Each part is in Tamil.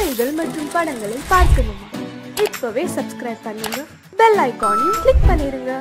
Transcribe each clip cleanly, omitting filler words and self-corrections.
கதைகள் மற்றும் படங்களை பார்க்கணுமா? இப்பவே சப்ஸ்கிரைப் பண்ணுங்க, பெல் ஐகானையும் கிளிக் பண்ணிருங்க.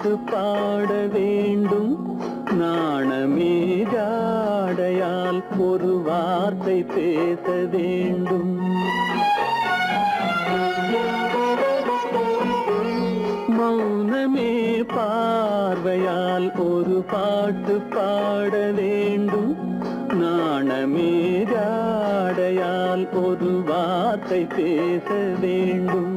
பாட்டு பாட வேண்டும். நாணமே ஜாடையால் ஒரு வார்த்தை பேச வேண்டும். மௌனமே பார்வையால் ஒரு பாட்டு பாட வேண்டும். நாணமே ஜாடையால் ஒரு வார்த்தை பேச வேண்டும்.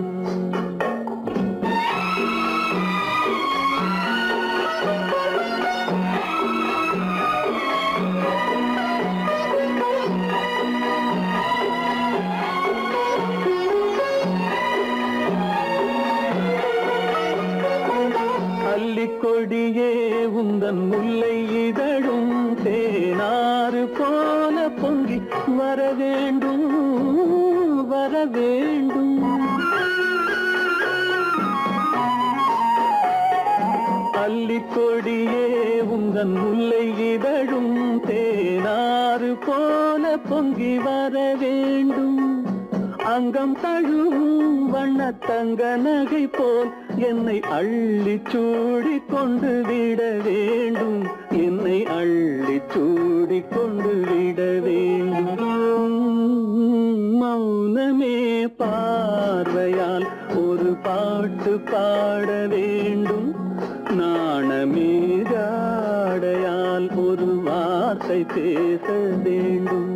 கொடியே உந்தன் முல்லை இதழும் தேனாறு போல பொங்கி வர வேண்டும் வர வேண்டும். அல்லிக்கொடியே உந்தன் முல்லை இதழும் தேனாறு போல பொங்கி வர வேண்டும். அங்கம் தழுவும் வண்ணத்தங்க நகை போல் என்னை அள்ளி சூடி கொண்டு விட வேண்டும். என்னை அள்ளி சூடி கொண்டு விட வேண்டும். மௌனமே பார்வையால் ஒரு பாட்டு பாட வேண்டும். நாணமே ஜாடையால் ஒரு வார்த்தை பேச வேண்டும்.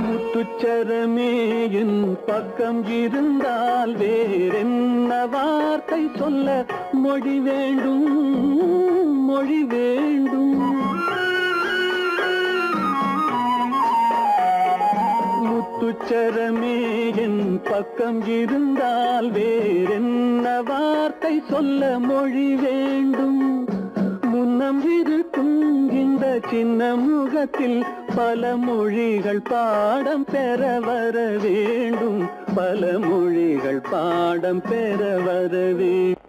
முத்துச்சரமே என் பக்கம் இருந்தால் வேறென்ன வார்த்தை சொல்ல மொழி வேண்டும் மொழி வேண்டும். முத்துச்சரமே என் பக்கம் இருந்தால் வேறென்ன வார்த்தை சொல்ல மொழி வேண்டும். முன்னம் இருக்கும் இந்த சின்ன முகத்தில் பல மொழிகள் பாடம் பெற வர வேண்டும். பல மொழிகள் பாடம் பெற வர வேண்டும்.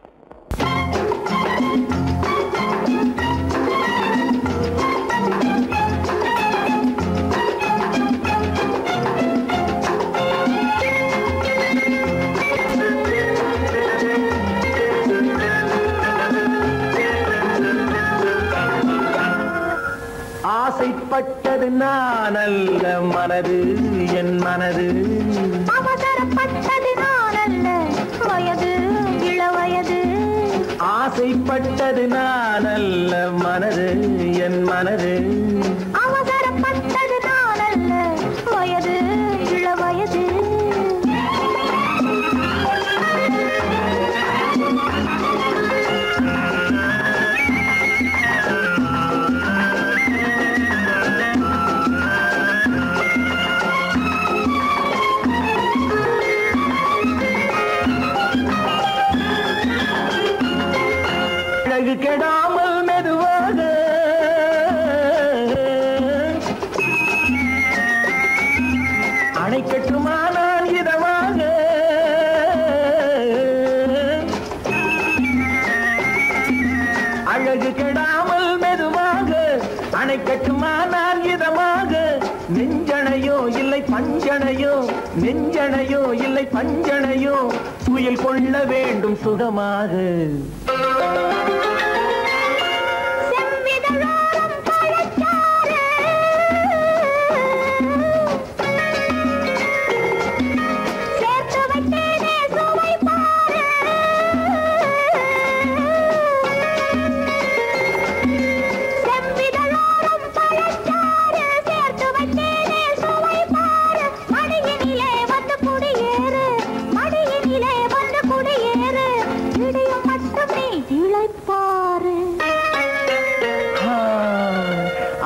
ஆசைப்பட்டது நான் அல்ல மனது என் மனது. அவசரப்பட்டது நான் அல்ல வயது இளவயது. ஆசைப்பட்டது நான் அல்ல மனது என் மனது. அவசரப்பட்டது நான் அல்ல வயது இளவயது. கெடாமல் மெதுவாக அணை கட்டுமானால் இதமாக. அழகு கெடாமல் மெதுவாக அணை கட்டுமானால் இதமாக. நெஞ்சணையோ இல்லை பஞ்சனையோ நெஞ்சணையோ இல்லை பஞ்சனையோ துயில் கொள்ள வேண்டும் சுகமாக.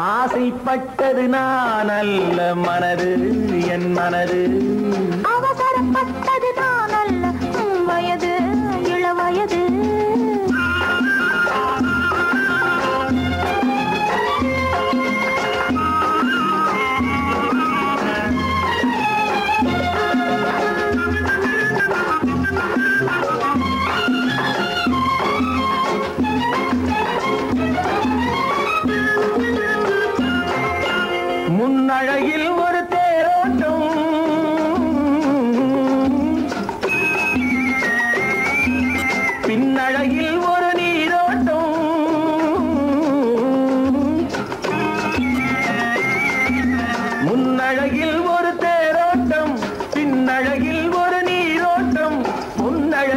ஆசைப்பட்டது நான் அல்ல மனது என் மனது. அவசரப்பட்டது நான் அல்ல வயது இளவயது.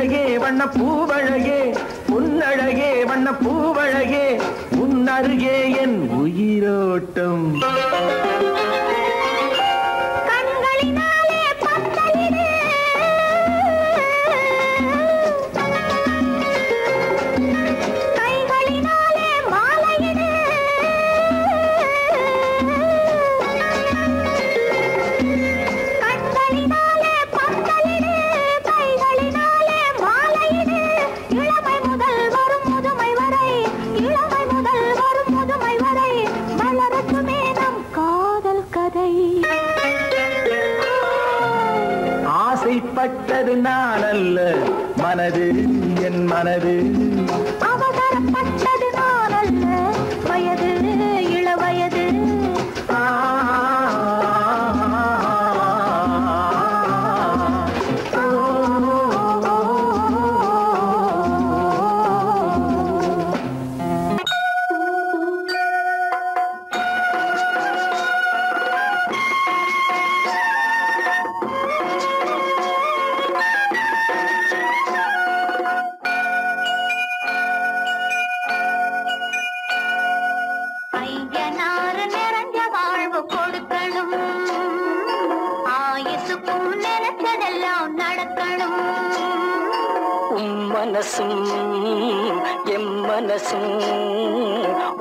பொன்னழகே வண்ண பூவழகே பொன்னழகே வண்ண பூவழகே உன்னருகே என் உயிரோட்டம் பட்டது நான் அல்ல மனது என் மனது அவசரப்பட்டது நான் அல்ல வயது இளவயது மனசும் எம் மனசும்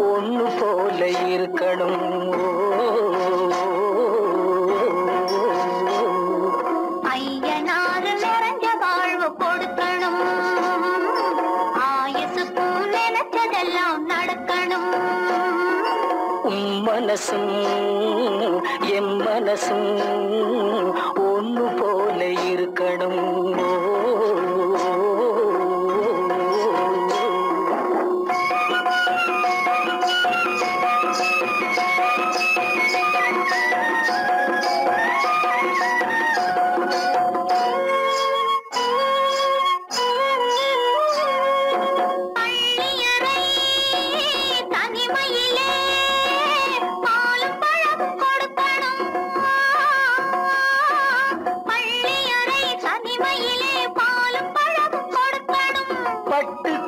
ஒன்று போல இருக்கணும் ஐயனாறு நிறைஞ்ச வாழ்வு கொடுக்கணும் ஆயுசுக்கும் நினைச்சதெல்லாம் நடக்கணும் மனசும் எம் மனசும் ஒன்று போல இருக்கணும்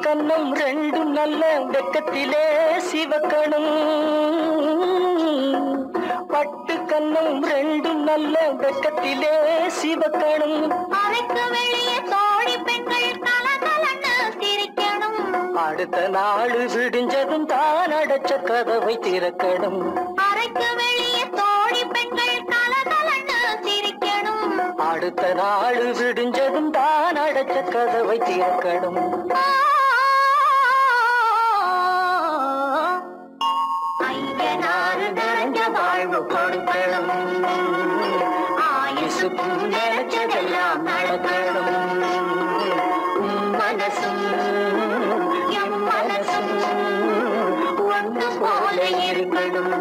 கண்ணம் ரெண்டும் நல்ல வெக்கத்திலே சிவக்கணும் பட்டு கண்ணம் ரெண்டும் நல்ல வெக்கத்திலே சிவக்கணும் அறைக்கு வெளியே தோழி பெண்கள் கலகலன்னு சிரிக்கணும் அடுத்த நாள் விடிஞ்சதும் தான் அடைச்ச கதவை திறக்கணும் அறைக்கு வெளியே தோழி பெண்கள் கலகலன்னு சிரிக்கணும் அடுத்த நாள் விடிஞ்சதும் தான் அடைச்ச கதவை திறக்கணும் ஐயனாறு நிறைஞ்ச வாழ்வு கொடுக்கணும் ஆயுசுக்கும் நினைச்சதெல்லாம் நடக்கணும் மனசும் எம் மனசும் ஒன்று போல இருக்கணும்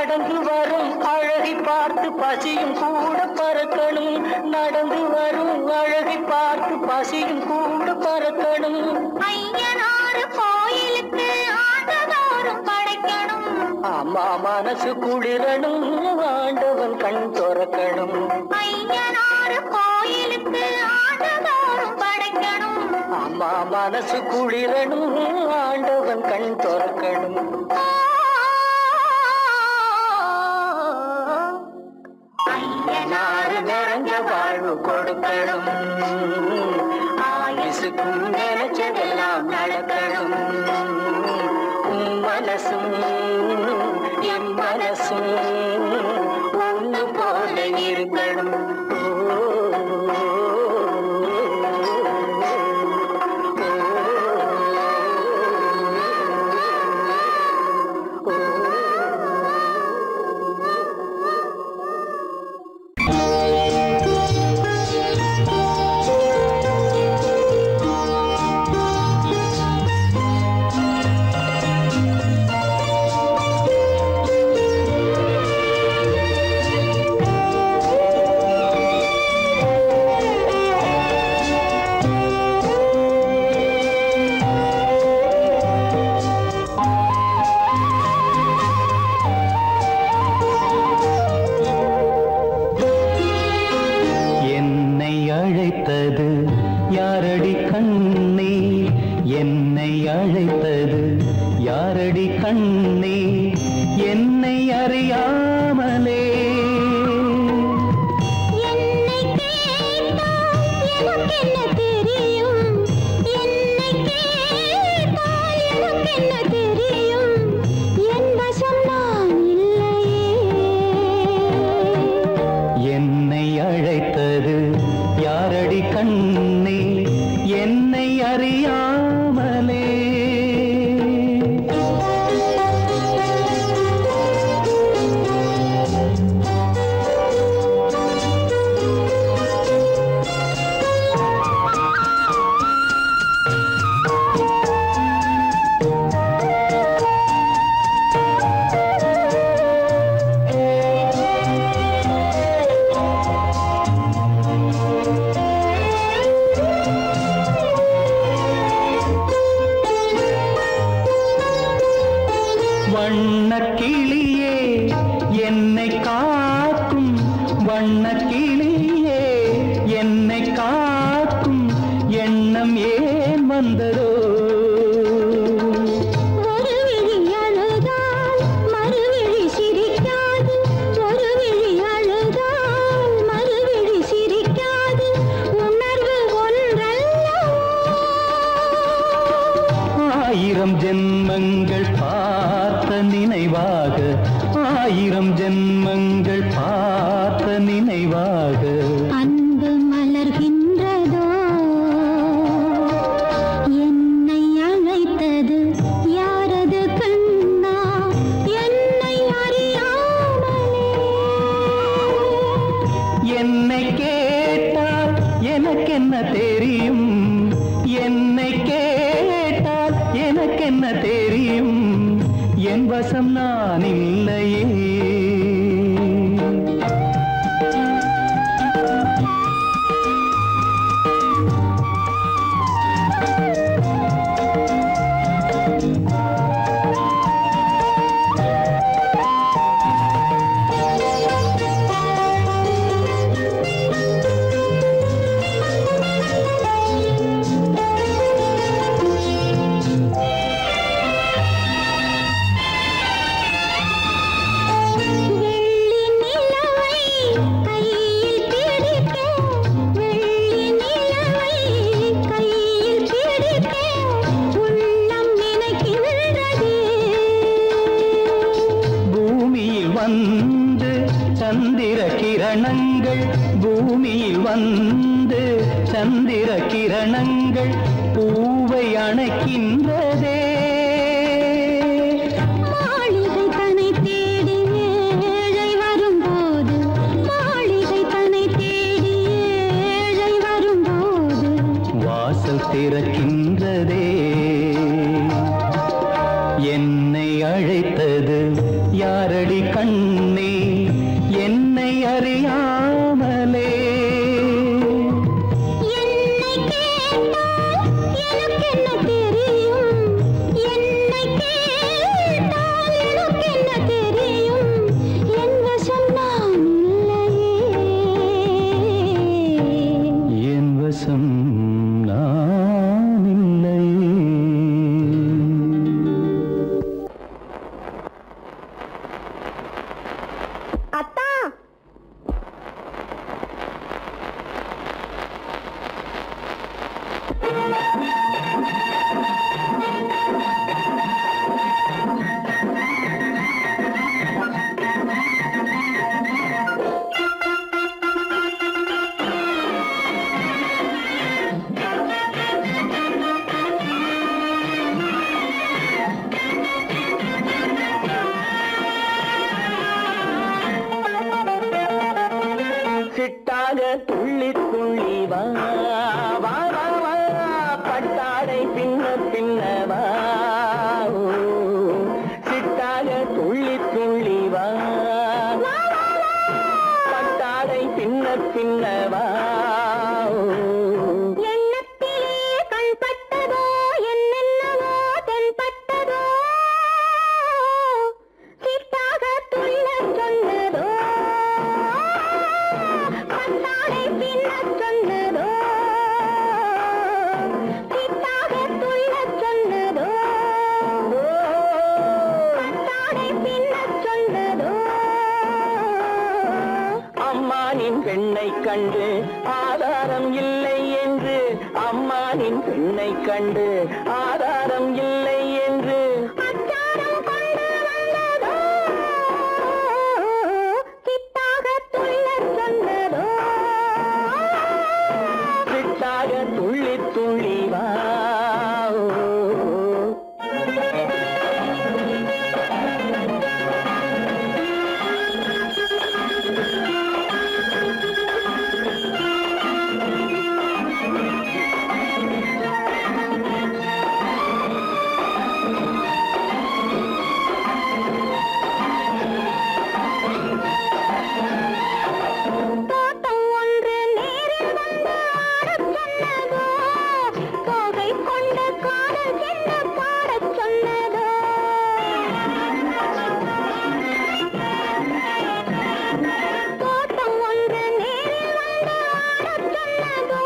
நடந்து வரும் அழகை பார்த்து பசியும் கூட பறக்கணும் நடந்து வரும் அழகை பார்த்து பசியும் கூட பறக்கணும் ஐயனாறு கோயிலுக்கு ஆண்டதோறும் படைக்கணும் அம்மா மனசு குளிரணும் ஆண்டவன் கண் துறக்கணும் ஐயனாறு கோயிலுக்கு ஆண்டதோறும் படைக்கணும் அம்மா மனசு குளிரணும் ஆண்டவன் கண் துறக்கணும் ஐயனாறு நிறைஞ்ச வாழ்வு கொடுக்கணும் ஆயுசுக்கும் நினைச்சதெல்லாம் நடக்கணும் மனசும் என் மனசும் ஒன்று போல இருக்கணும் கண்ணே என்னை அறியாமலே என்னை கேட்டால் எனக்கென்ன தெரியும் என்னை கேட்டால் எனக்கென்ன தெரியும் என் வசம் நான் இல்லையே என்னை அழைத்தது யாரடி கண்ணே என்னை அறியாமலே வண்ணக்கிளியே என்னை காக்கும் வண்ணக்கிளியே என்னை காக்கும் எண்ணம் ஏன் வந்ததோ ஒரு விழி அழுதால் மறுவிழி சிரிக்காது ஒரு விழி அழுதால் மறுவிழி சிரிக்காது உணர்வு ஒன்றல்லவோ ஆயிரம் ஜென்மங்கள் பார்த்த நினைவாக ஆயிரம் ஜென்மங்கள் பார்த்த நினைவாக அன்பு மலர்கின்றதோ என்னை அழைத்தது யாரது கண்ணா என்னை அறியாமலே என்னை கேட்டால் எனக்கென்ன தெரியும் என்னை கேட்டால் எனக்கென்ன தெரியும் என் வசம் நான் இல்லையே வெள்ளி நிலவை கையில் பிடிக்க வெள்ளி நிலவை கையில் பிடிக்க உள்ளம் நினைக்கின்றதே பூமியில் வந்து சந்திர கிரணங்கள் பூமியில் வந்து சந்திர கிரணங்கள் பூவை அணைக்கின்றதே மாளிகை தன்னை தேடி ஏழை வரும்போது மாளிகை தன்னை தேடி ஏழை வரும்போது வாசல் திறக்கின்றதே என்னை அழைத்தது யாரடி கண்ணே என்னை அறியாமலே என்னை கேட்டால் எனக்கென்ன தெரியும் என்னை கேட்டால் எனக்கென்ன தெரியும் என் வசம் நான் இல்லையே என் வசம் நான் இல்லையே ஆணின் பெண்ணை கண்டு ஆதாரம் இல்லை என்று அச்சாரம் கொண்டு வந்ததோ கிட்டாக துள்ள சொன்னதோ விட்டாக துள்ளி துள்ளி வா தோட்டம் ஒன்று நேரில் வந்து ஆடச் சொன்னதோ தோகை கொண்ட காதல் என்ன பாடச் சொன்னதோ தோட்டம் ஒன்று நேரில் வந்து ஆடச் சொன்னதோ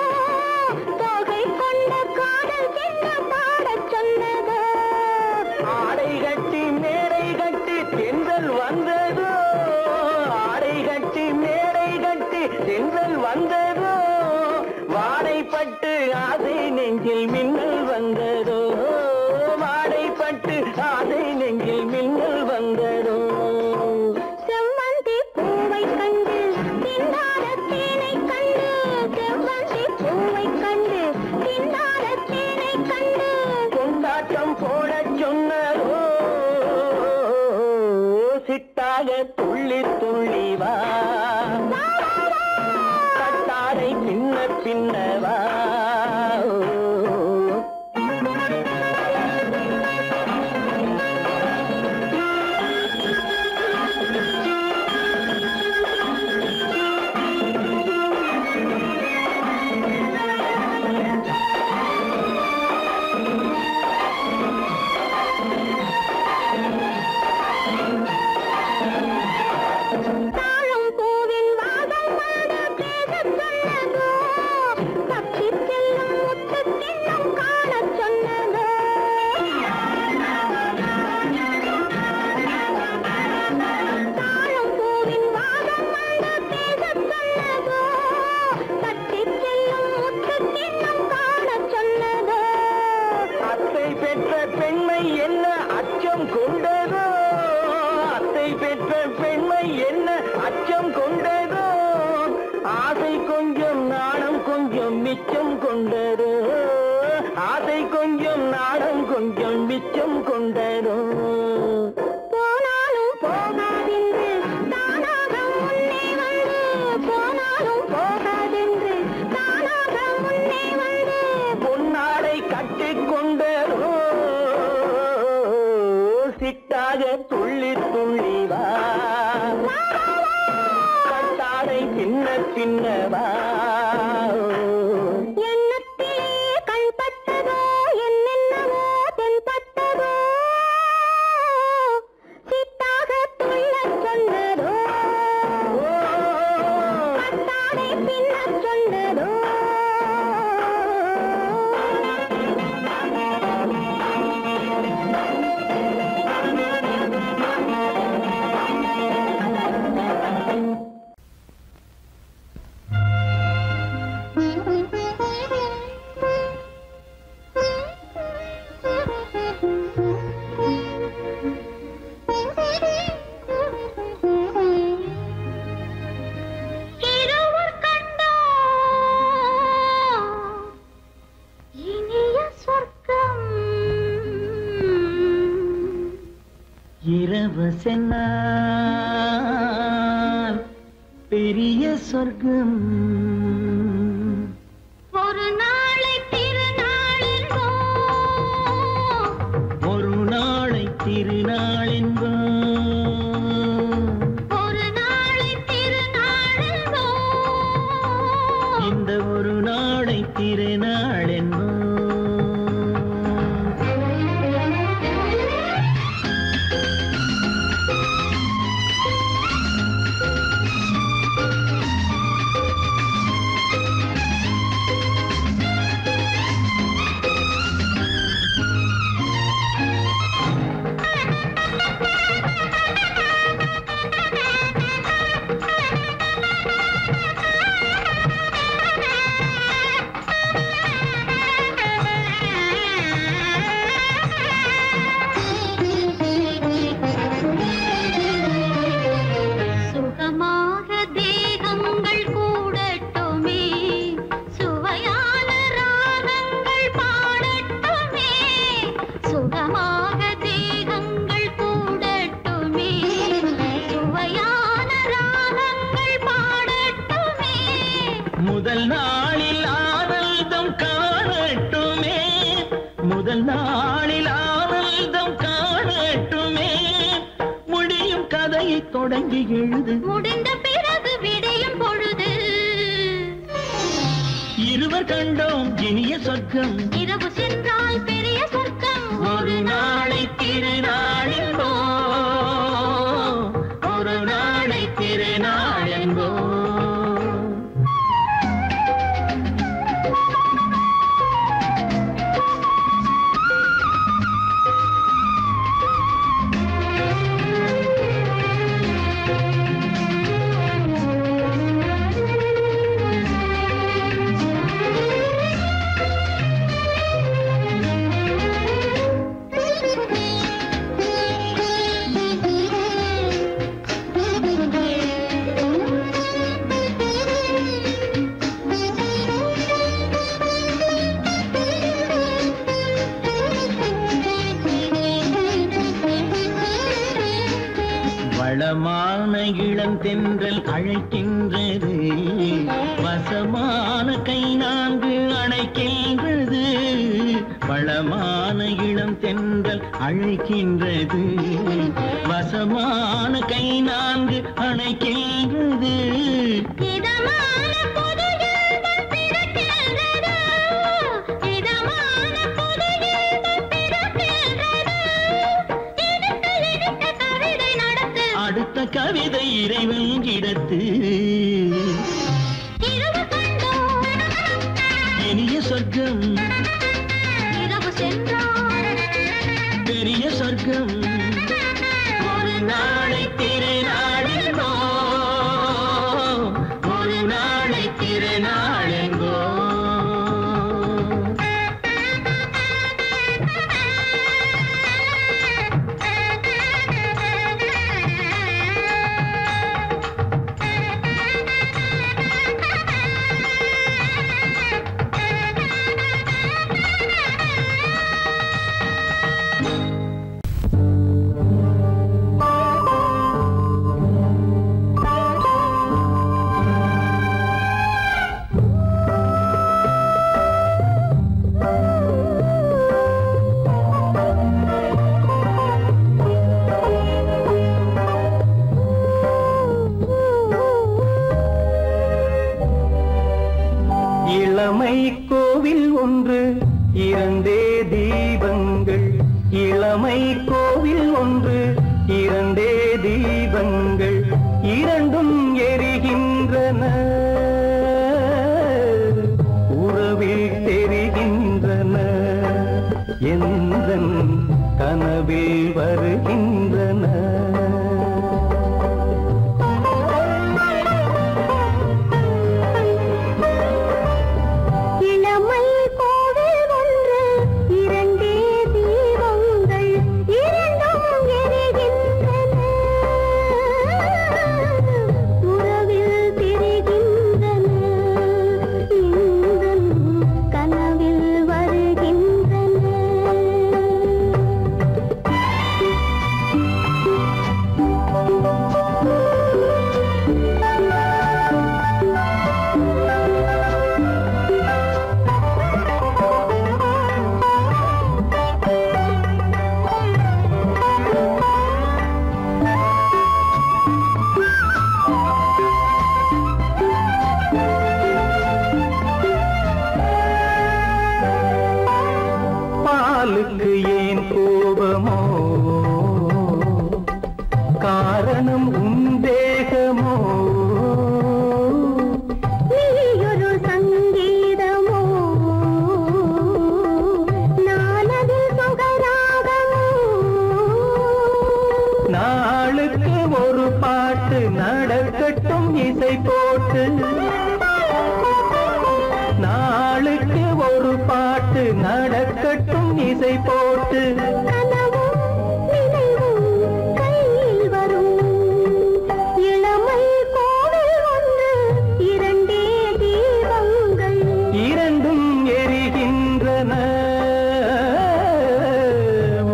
தோகை கொண்ட காதல் என்ன பாடச் சொன்னதோ ஆடை கட்டி மேடை கட்டி தென்றல் வந்ததோ ஆடை கட்டி மேடை கட்டி தென்றல் வந்ததோ வாடைப்பட்டு ஆசை நெஞ்சில் மின்னல் வந்ததோ வாடைப்பட்டு ஆசை நெஞ்சில் மின்னல் வந்ததோ செவ்வந்தி பூவை கண்டு திண்டாட தேனை கண்டு செவ்வந்தி பூவை கண்டு திண்டாட தேனை கண்டு கொண்டாட்டம் போடச் சொன்னதோ சிட்டாக துள்ளி துள்ளி வா கட்டாரை பின்ன பின்னவா தாழம் பூவின் வாதம் வந்து பேசச் சொன்னதோ தப்பிச் செல்லும் முத்துக் கிண்ணம் காணச் சொன்னதோ தாழம் பூவின் வாதம் வந்து பேசச் சொன்னதோ தப்பிச் செல்லும் முத்துக் கிண்ணம் காணச் சொன்னதோ அத்தை பெற்ற பெண்மை என்ன அச்சம் கொண்டதோ அத்தை பெற்ற பெண்மை என்ன அச்சம் கொண்டதோ ஆசை கொஞ்சம் நாணம் கொஞ்சம் மிச்சம் கொண்டதோ ஆசை கொஞ்சம் நாணம் கொஞ்சம் மிச்சம் கொண்டதோ போனாலும் போகாதென்று தானாக முன்னே வந்து போனாலும் போகாதென்று தானாக முன்னே வந்து பொன்னாடை கட்டிக்கொண்டதோ சிட்டாக துள்ளி துள்ளி வா கட்டாடை பின்ன பின்னவா எண்ணத்திலே கண்பட்டதோ என்னென்னவோ தென்பட்டதோ சித்தாக துள்ளச் சொன்னதோ கட்டாடை பின்னச் சொன்னதோ இருவர் கண்டோம் இனிய சொர்க்கம் இரவு சென்னால் பெரிய சொர்க்கம் ஒரு நாளை திருநாளென்போ ஒரு நாளை திருநாளென்போ ஒரு நாளை திருநாளென்போ இந்த ஒரு நாளை திருநாளென்போ முதல் நாளில் ஆனந்தம் காணட்டுமே முடியும் கதையை தொடங்கி எழுது முடிந்த பிறகு விடையும் பொழுது இருவர் கண்டோம் இனிய சொர்க்கம் இரவு சென்றால் பெரிய சொர்க்கம் ஒரு நாளை திருநாளென்போ ஒரு நாளை திருநாளென்போ வளமான இளந்தென்றல் அழைக்கின்றது வசமான கை நான்கு அணைக்கின்றது வளமான இளந்தென்றல் அழைக்கின்றது வசமான கை நான்கு அணைக்கின்றது இதமான புது இன்பம் பிறக்கின்றது இதமான புது இன்பம் பிறக்கின்றது இனித்த கவிதை நடத்து அடுத்த கவிதை இறைவன் இடத்து இரவு கண்டோம் இனிய சொர்க்கம் இரவு சென்றால் பெரிய சொர்க்கம் ஒரு நாளை திருநாளெங்கோ ஒரு நாளை திருநாளெங்கோ இளமை கோவில் ஒன்று இரண்டே தீபங்கள் இளமை கோவில் ஒன்று இரண்டே தீபங்கள் இரண்டும் எரிகின்றன உறவில் தெரிகின்றன எந்தன் கனவில் வருகின்றன இளமை கோவில் ஒன்று இரண்டே தீபங்கள் இரண்டும் எரிகின்றன உறவில் தெரிகின்றன இன்பம் கனவில் வருகின்றன பாலுக்கு ஏன் கோபமோ காரணம் உன் தேகமோ நீயொரு சங்கீதமோ நானது சுகராகமோ நாளுக்கு ஒரு பாட்டு நடக்கட்டும் இசை போட்டு நாளுக்கு ஒரு பாட்டு நடக்கட்டும் இசை போட்டு கனவும் நினைவும் கையில் வரும் இளமை கோவில் ஒன்று இரண்டே தீபங்கள் இரண்டும் எரிகின்றன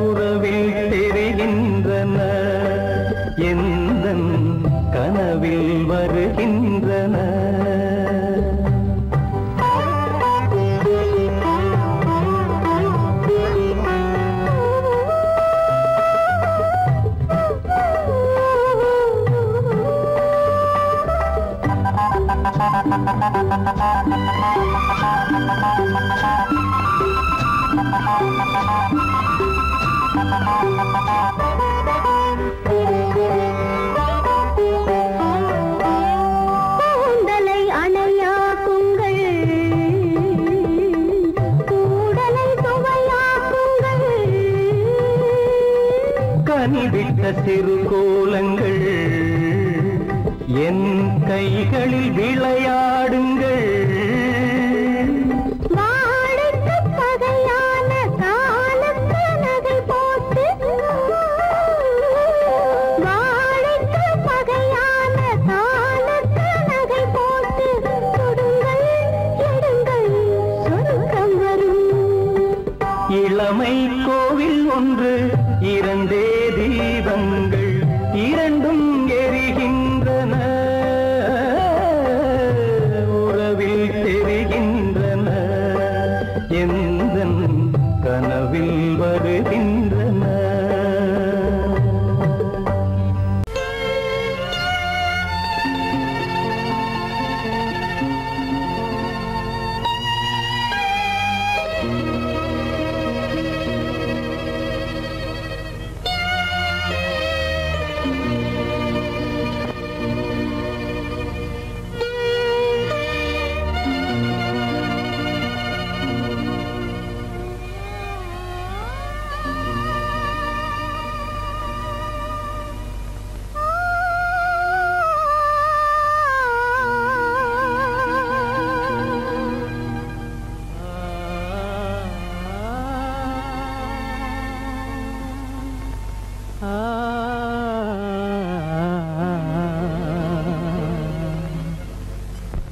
உறவில் தெரிகின்றன எந்தன் கனவில் வருகின்றன கூந்தலை அணையாக்குங்கள், கூடலை சுவையாக்குங்கள், கனிவிட்ட சிறு கோலங்கள் என் கைகளில் விளையாடுங்கள். வாழைக்கு பகையான காலுக்கு நகை போட்டு, வாழைக்கு பகையான காலுக்கு நகை போட்டு, கொடுங்கள் எடுங்கள் சொர்க்கம் வரும். இளமை கோவில் ஒன்று, இரண்டே தீபங்கள், இரண்டும் எரிகின்றன, உறவில் தெரிகின்றன, எந்தன் கனவில் வருகின்றன.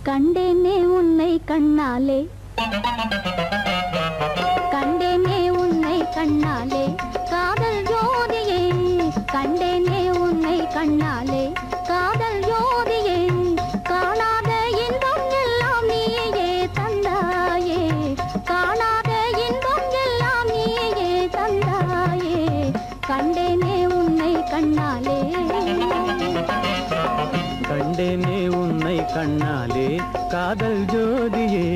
கண்டேனே உன்னை கண்ணாலே, கண்டேனே உன்னை கண்ணாலே, காதல் ஜோதியே, கண்டேனே உன்னை கண்ணாலே, காதல் ஜோதியே, காணாத இன்பம் எல்லாம் நீயே தந்தாயே, காணாத இன்பம் எல்லாம் நீயே தந்தாயே, கண்டேனே உன்னை கண்ணாலே, கண்டேனே உன்னை கண்ணாலே, காதல் ஜோதியே,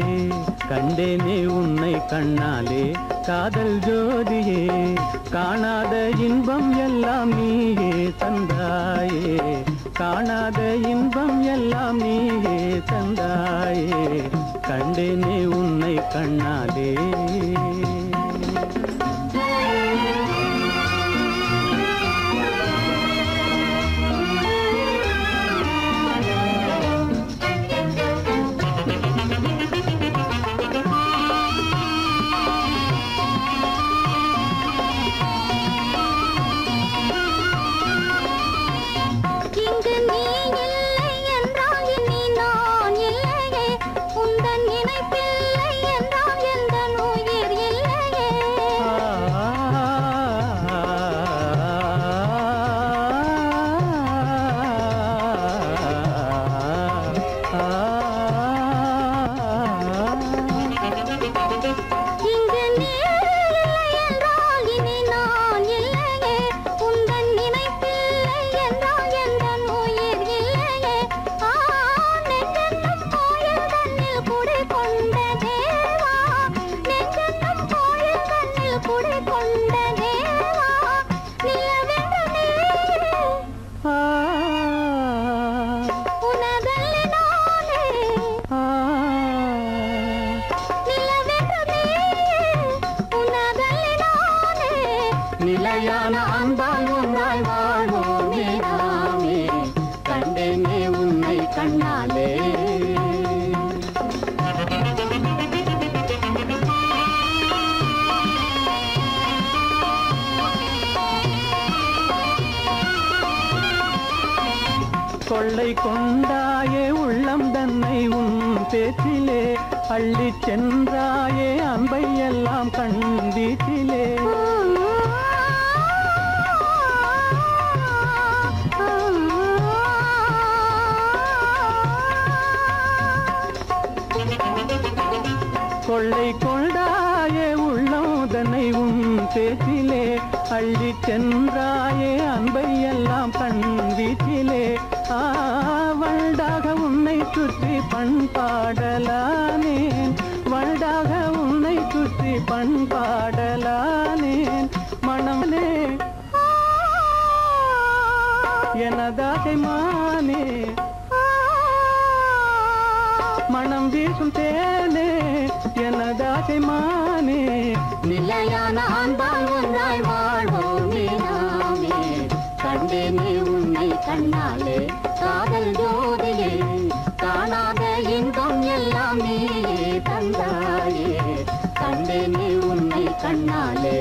கண்டேனே உன்னை கண்ணாலே, காதல் ஜோதியே, காணாத இன்பம் எல்லாம் நீயே தந்தாயே, காணாத இன்பம் எல்லாம் நீயே தந்தாயே, கண்டேனே உன்னை கண்ணாலே. இங்கு நீ இல்லை என்றால் இனி நான் இல்லையே, உந்தன் நினைப்பில்லை என்றால் எந்த உயிர் இல்லையே. இங்கு நீ இல்லை என்றால் இனி நான் இல்லையே, உந்தன் நினைப்பில்லை என்றால் எந்த உயிர் இல்லையே. நெஞ்சென்னும் கோயில் தன்னில் குடி கொண்ட தேவா, நெஞ்சென்னும் கோயில் தன்னில் குடி கொண்ட தேவா, நிலவென்று நீ உனதல்லி நானே, நிலவென்று நீ உனதல்லி நானே, நிலையான அன்பால் ஒன்றாய் வாழ்வோமே நாமே, கண்டேனே உன்னை கண்ணாலே. கொள்ளை கொண்டாயே உள்ளம் தன்னை உன் பேச்சிலே, அள்ளிச் சென்றாயே அன்பை எல்லாம் கண் வீட்டிலே. கொள்ளை கொண்டாயே உள்ளம் தன்னை உன் பேச்சிலே, அள்ளிச் சென்றாயே அன்பை எல்லாம் கண் வீட்டிலே, வண்டாக உன்னை சுற்றி பண்பாடலானேன் வண்டாக உன்னை சுற்றி பண்பாடலானேன் மனமே எனதாசை மானே மனம் வீசும் தேனே எனதாசை மானே நிலையான அன்பால் ஒன்றாய் வாழ்வோமே நாமே கண்டேனே உன்னை கண்ணாலே காதல் ஜோதியே காணாத இன்பம் எல்லாம் நீயே தந்தாயே கண்டேனே உன்னை கண்ணாலே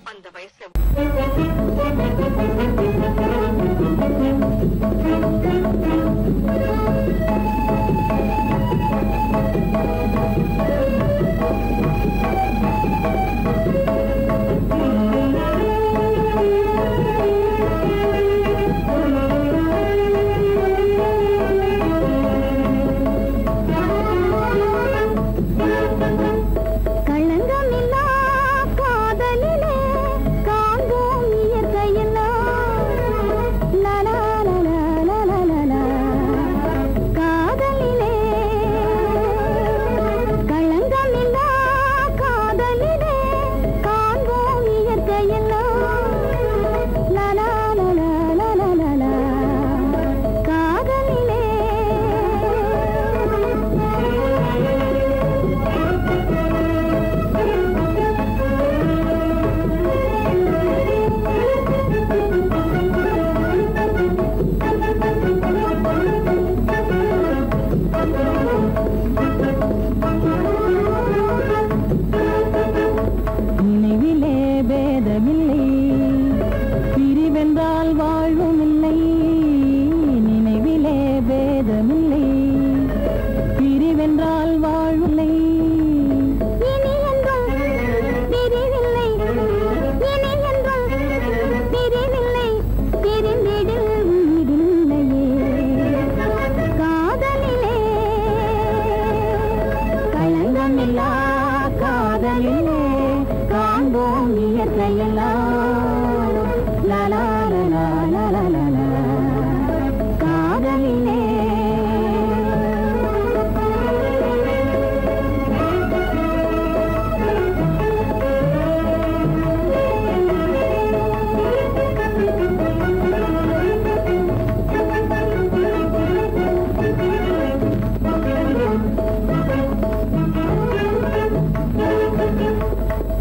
அந்த வயசுல காதலிலே காண்போம் இயற்கையெல்லாம் லலா லலா லலா லலா காதலிலே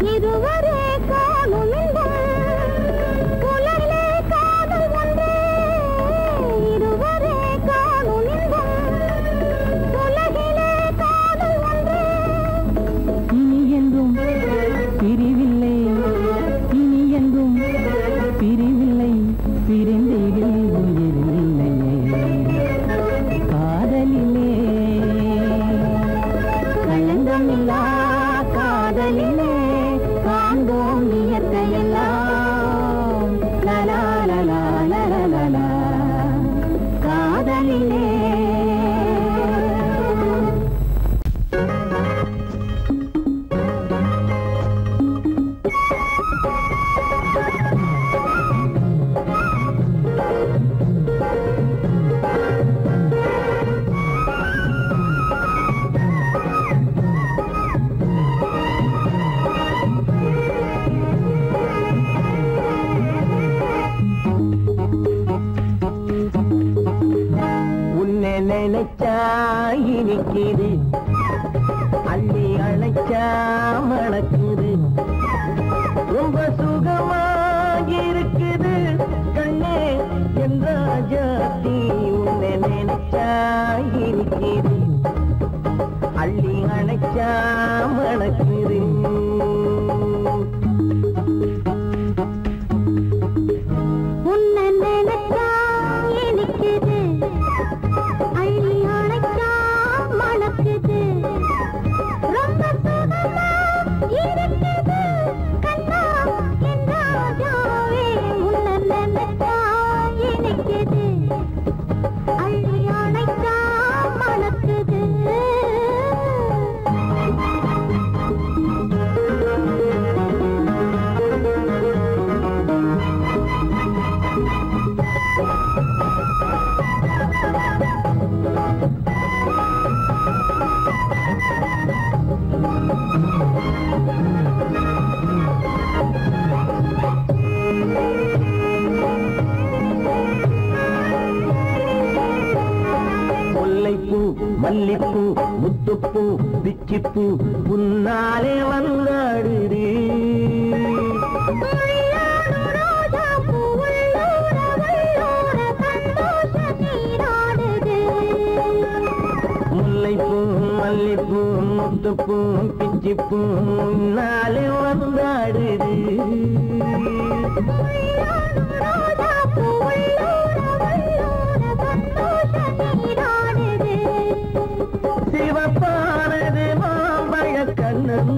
இருவரே காணும் புலரிலே காதல் ஒன்றே இருவரே காணும் உலகிலே காதல் ஒன்றே இனி என்றும் பிரிவில்லை இனி என்றும் பிரிவில்லை பிரிந்திடில் உயிரில்லையே காதலிலே களங்கமில்லா காதலிலே காண்போம் இயற்கையெல்லாம் லலா லலா லலா லலா காதலிலே உன்னை நினைச்சா இனிக்குது அள்ளி அழைச்சா மணக்குது ரொம்ப சுகமாயிருக்குது கண்ணே என் ராஜாத்தி உன்னை நினைச்சா இனிக்குது அள்ளி அழைச்சா மணக்குது உன்னை நினைச்சா இனிக்குது அள்ளி அணைச்சா மணக்குது ரொம்ப சுகமா இருக்குது கண்ணா என் ராஜாவே உன்னை நினைச்சா இனிக்குது அள்ளி அணைச்சா மணக்குது முல்லைப்பூ மல்லிப்பூ முத்துப்பூ பிச்சிப்பூ உன்னாலே வந்தாடுது முல்லைப்பூ மல்லிப்பூ முத்துப்பூ பிச்சிப்பூ உன்னாலே வந்தாடுது சிவப்பானது மாம்பழ கண்ணம்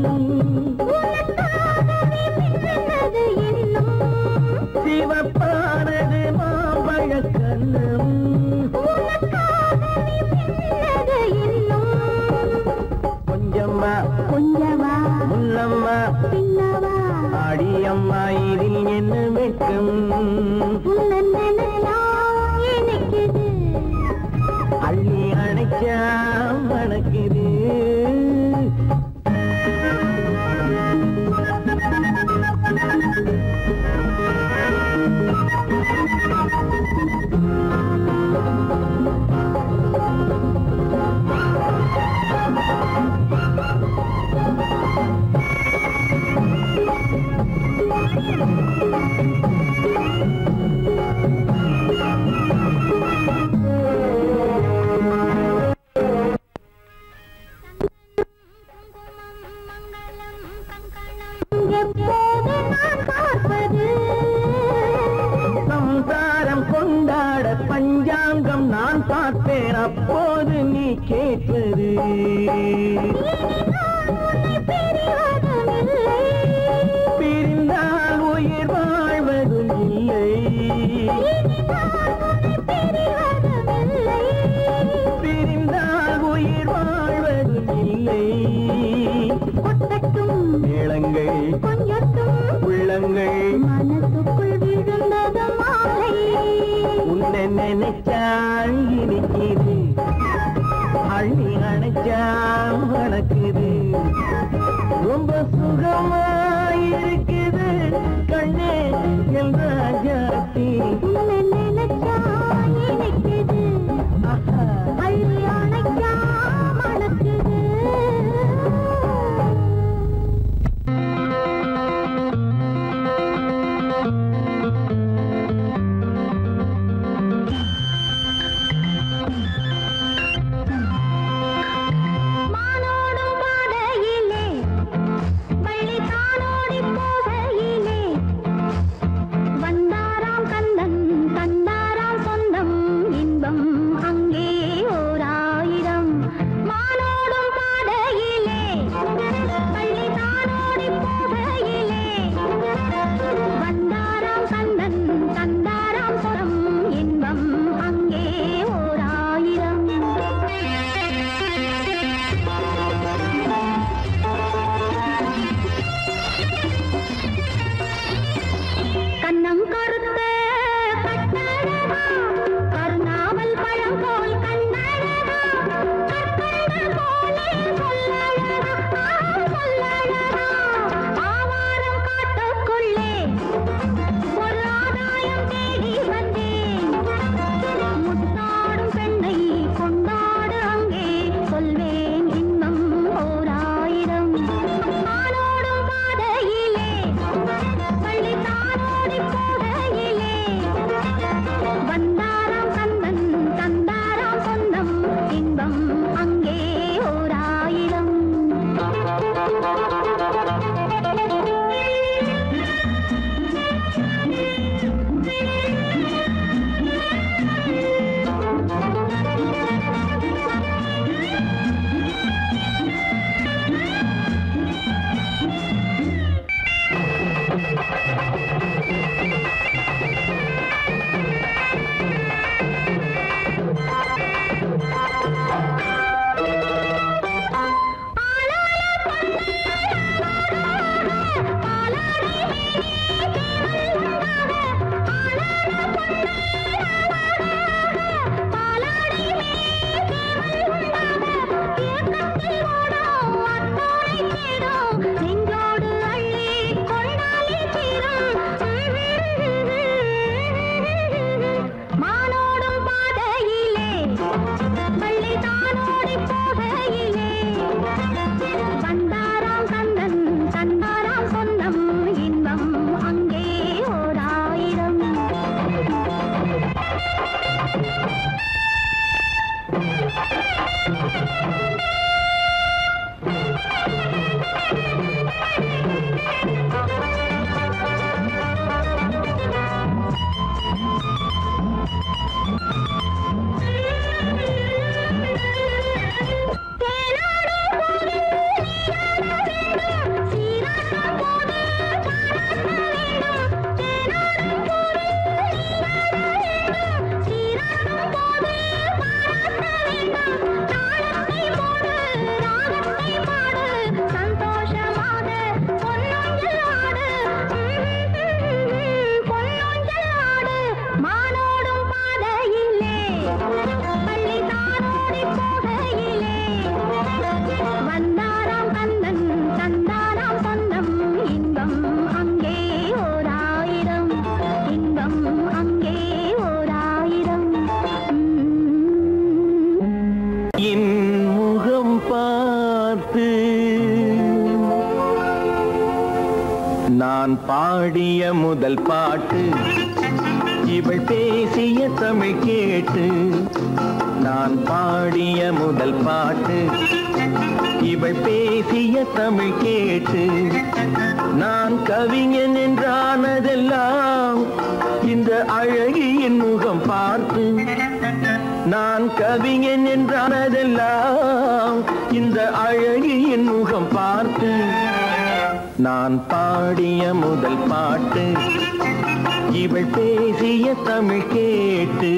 சிவப்பானது மாம்பழ கண்ணம் கொஞ்சம்மா கொஞ்சமா முன்னம்மா பின்னவா அடியம்மா இதில் என்ன வெட்கம் உன்னை நினைச்சா இனிக்குது அள்ளி அணைச்சா மணக்குது எப்போது நான் பார்ப்பது சம்சாரம் கொண்டாட பஞ்சாங்கம் நான் பார்ப்பேன் அப்போது நீ கேட்பது பிரிந்தால் உயிர் வாழ்வதும் இல்லை பிரிந்தால் உயிர் வாழ்வதும் இல்லை கொட்டட்டும் மேளங்கள் கொஞ்சத்தும் உள்ளங்கள் மனசுக்குள் விழுந்தது மாலை உன்னை நினைச்சால் இனிக்குது அள்ளி அணைச்சா வணக்குது ரொம்ப சுகமாயிருக்குது கண்ணே என் ராஜாத்தி உன்னை நினைச்சா இனிக்குது அள்ளி அணைச்சா மணக்குது நான் பாடிய முதல் பாட்டு இவள் பேசிய தமிழ் கேட்டு நான் பாடிய முதல் பாட்டு இவள் பேசிய தமிழ் கேட்டு நான் கவிஞன் என்றானதெல்லாம் இந்த அழகியின் முகம் பார்த்து நான் கவிஞன் என்றானதெல்லாம் இந்த அழகியின் முகம் பார்த்து நான் பாடிய முதல் பாட்டு இவள் பேசிய தமிழ் கேட்டு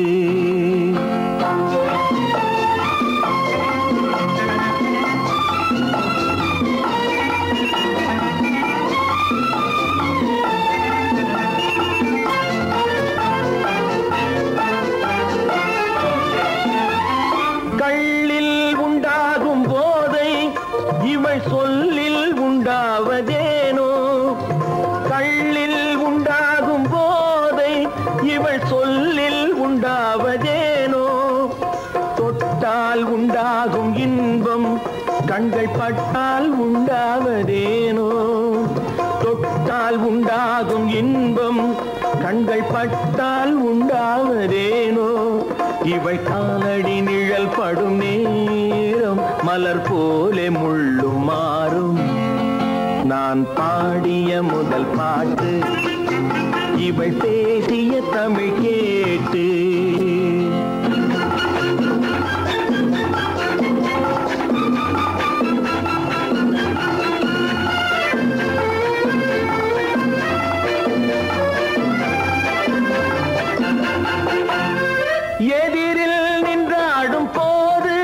கண்கள் பட்டால் உண்டாவதேனோ தொட்டால் உண்டாகும் இன்பம் கண்கள் பட்டால் உண்டாவதேனோ இவள் காலடி நிழல் படும் நேரம் மலர் போலே முள்ளும் மாறும் நான் பாடிய முதல் பாட்டு இவள் பேசிய தமிழ் கேட்டு எதிரில் நின்றாடும் போது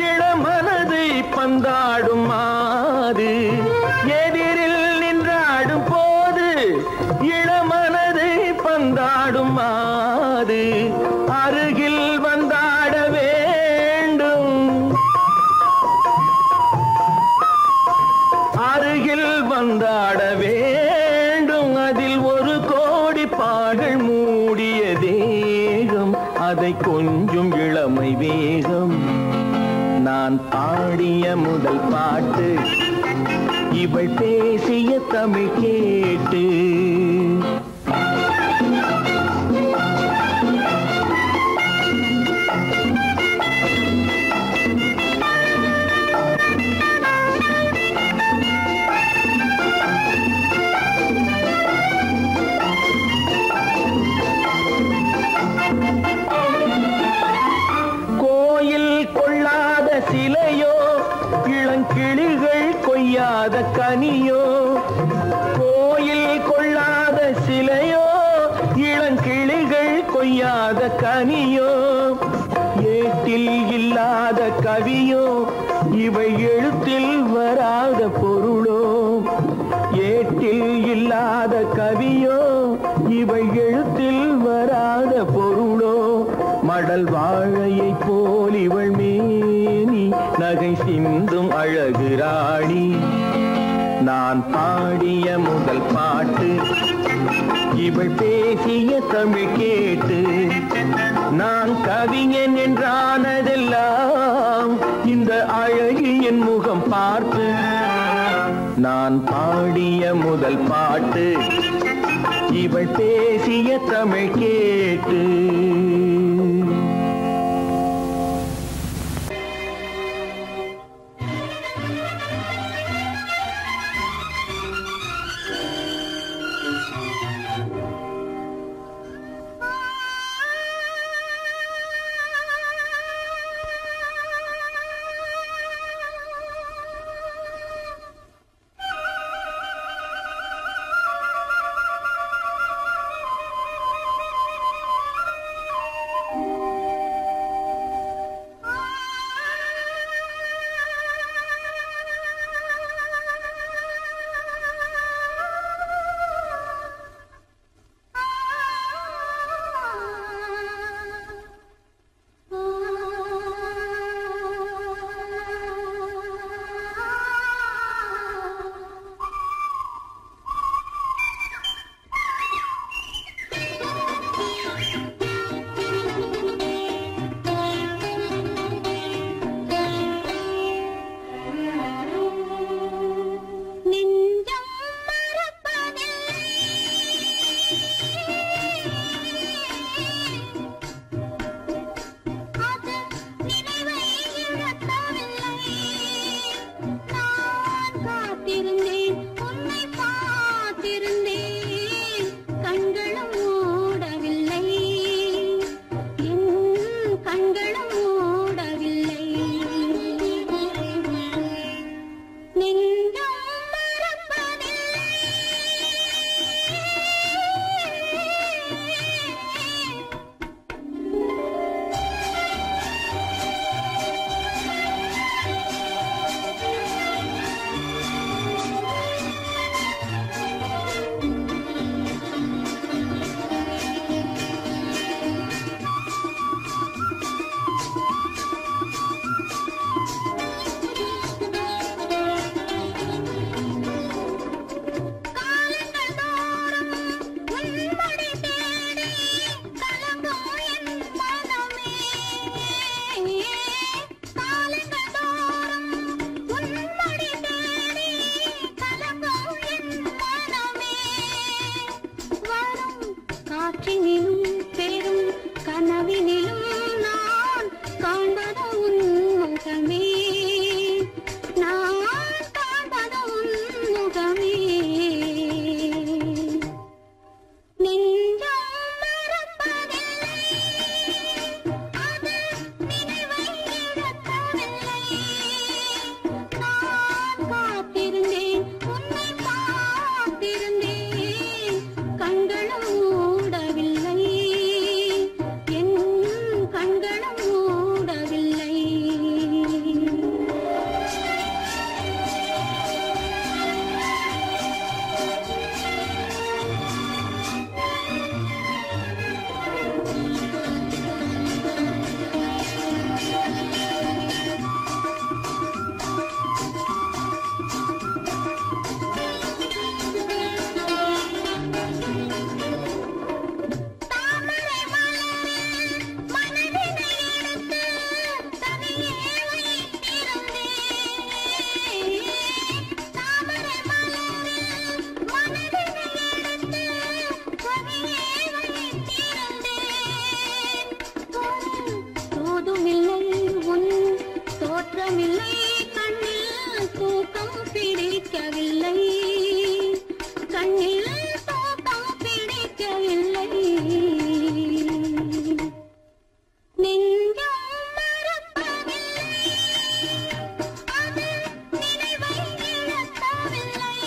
இளமனதை பந்தாடும் மாது எதிரில் நின்றாடும் போது இளமனதை பந்தாடும் மாது அருகில் வந்தாட வேண்டும் அருகில் வந்தாட வேண்டும் அதில் ஒரு கோடி பாடல் மூடிய தேகம் அதை கொஞ்சம் இளமை வேகம் நான் பாடிய முதல் பாட்டு இவள் பேசிய தமிழ் கேட்டு சிலையோ இளங்கிளிகள் கொய்யாத கனியோ கோயில் கொள்ளாத சிலையோ இளங்கிளிகள் கொய்யாத கனியோ ஏட்டில் இல்லாத கவியோ இவை எழுத்தில் வராத பொருளோ ஏட்டில் இல்லாத கவியோ இவை எழுத்தில் வராத பொருளோ மடல் வாழையை போல் இவள் மேனி நகை சிந்தும் அழகு ராணி நான் பாடிய முதல் பாட்டு இவள் பேசிய தமிழ் கேட்டு நான் கவிஞன் என்றானதெல்லாம் இந்த அழகியின் முகம் பார்த்து நான் பாடிய முதல் பாட்டு இவள் பேசிய தமிழ் கேட்டு காற்றினிலும் பெரும் கனவினிலும் நான் காண்பது உன் முகமே, நான் காண்பது உன் முகமே. நெஞ்சம் மறப்பதில்லை, அது நினைவை இழக்கவில்லை. நான் காத்திருந்தேன், உன்னை பார்த்திருந்தேன், கண்களும் மூடவில்லை, என் கண்களும் மூடவில்லை. தாமரை மலரில் மனதினை எடுத்து தனியே வைத்திருந்தேன். தாமரை மலரில் மனதினை எடுத்து தனியே வைத்திருந்தேன். தோதுமில்லை உன் தோற்றமில்லை, கண்ணில் தூக்கம் பிடிக்கவில்லை, கண்ணில் தூக்கம் பிடிக்கவில்லை. நெஞ்சம் மறப்பதில்லை, அது நினைவை இழக்கவில்லை.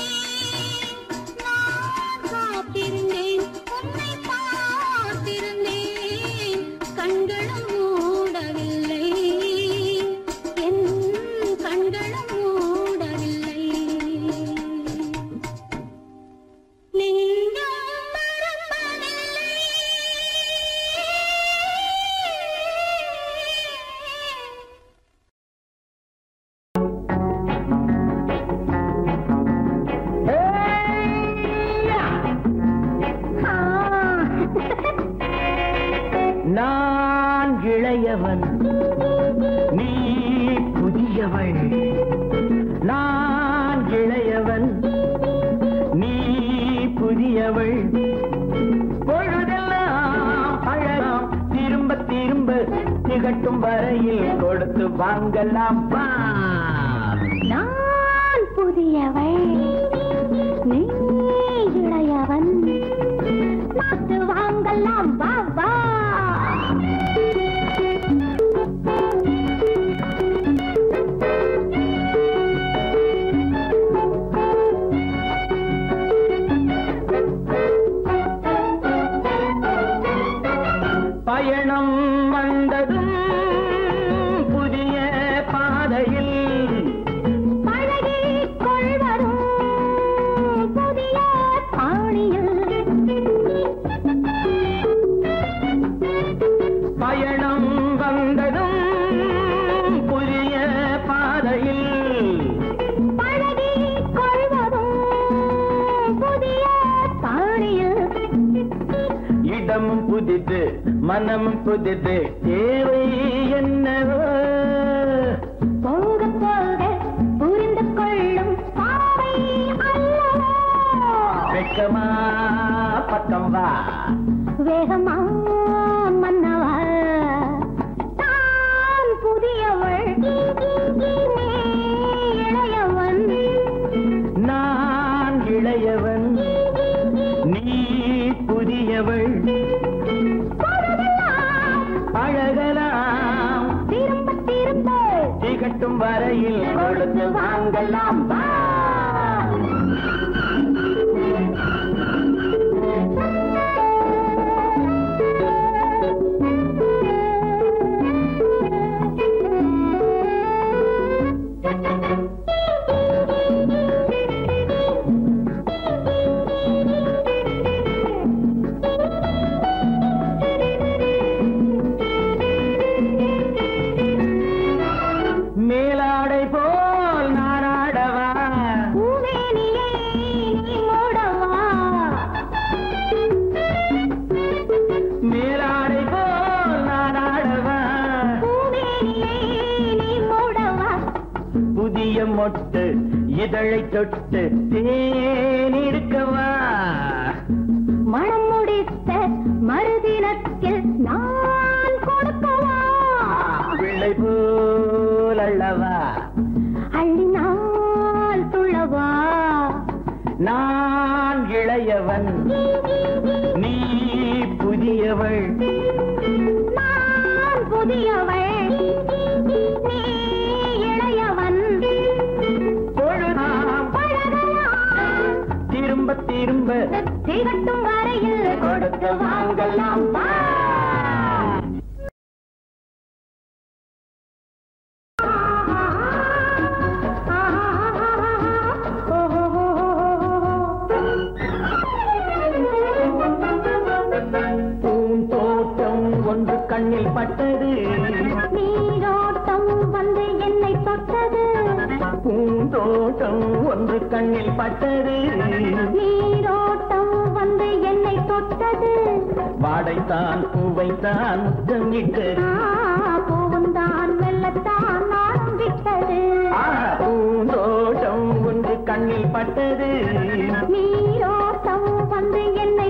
நான் காத்திருந்தேன், உன்னை பார்த்திருந்தேன், கண்களும் மூடவில்லை, என் கண்களும் மூடவில்லை. நெஞ்சம் மறப்பதில்லை. நான் இளையவன், நீ புதியவள். நான் இளையவன், நீ புதியவள். பொழுதெல்லாம் பழகம் திரும்ப திரும்ப திகட்டும் வரையில் கொடுத்து வாங்கலாம் வா. நான் புதியவள், நீ இளையவன், பார்த்து வாங்கலாம் வா வா. பயணம் வந்ததும் புதிய பாதையில் பழகிக் கொள்வதும் புதிய பாணியில். பயணம் வந்ததும் புதிய பாதையில் பழகிக் கொள்வதும் புதிய பாணியில். இடமும் புதிது மனமும் புதிது தேவை என்னவோ. போக போக புரிந்து கொள்ளும் பாவை அல்லவோ. வெட்கமா பக்கம் வா. வேகமா மன்னவா. நான் புதியவள், நீ இளையவன். நான் இளையவன், நீ புதியவள். பழகலாம் திரும்ப திரும்ப திகட்டும் வரையில் கொடுத்து வாங்கலாம் வா. மேலாடை போல் நானாடவா, பூவேனியை நீ மூடவா. மேலாடை போல் நானாடவா, பூவேனியை நீ மூடவா. புதிய மொட்டு இதழை தொட்டு தேனிருக்கவா. மனம் முடித்த நான் இளையவன் நீ புதியவள் நான் புதியவள் நீ இளையவன் பொழுதாம் திரும்ப திரும்ப திகட்டும் வரையில் கொடுத்து வாங்கலாம் வா. பூந்தோட்டம் ஒன்று கண்ணில் பட்டது நீரோட்டம் வந்து என்னை தொட்டது பூந்தோட்டம் ஒன்று கண்ணில் பட்டது நீரோட்டம் வந்து என்னை தொட்டது வாடைத்தான் பூவைத்தான் முத்தமிட்டது பூவுந்தான் வெள்ளத்தான் நானும் விட்டது பூந்தோட்டம் ஒன்று கண்ணில் பட்டது நீரோட்டம் வந்து என்னை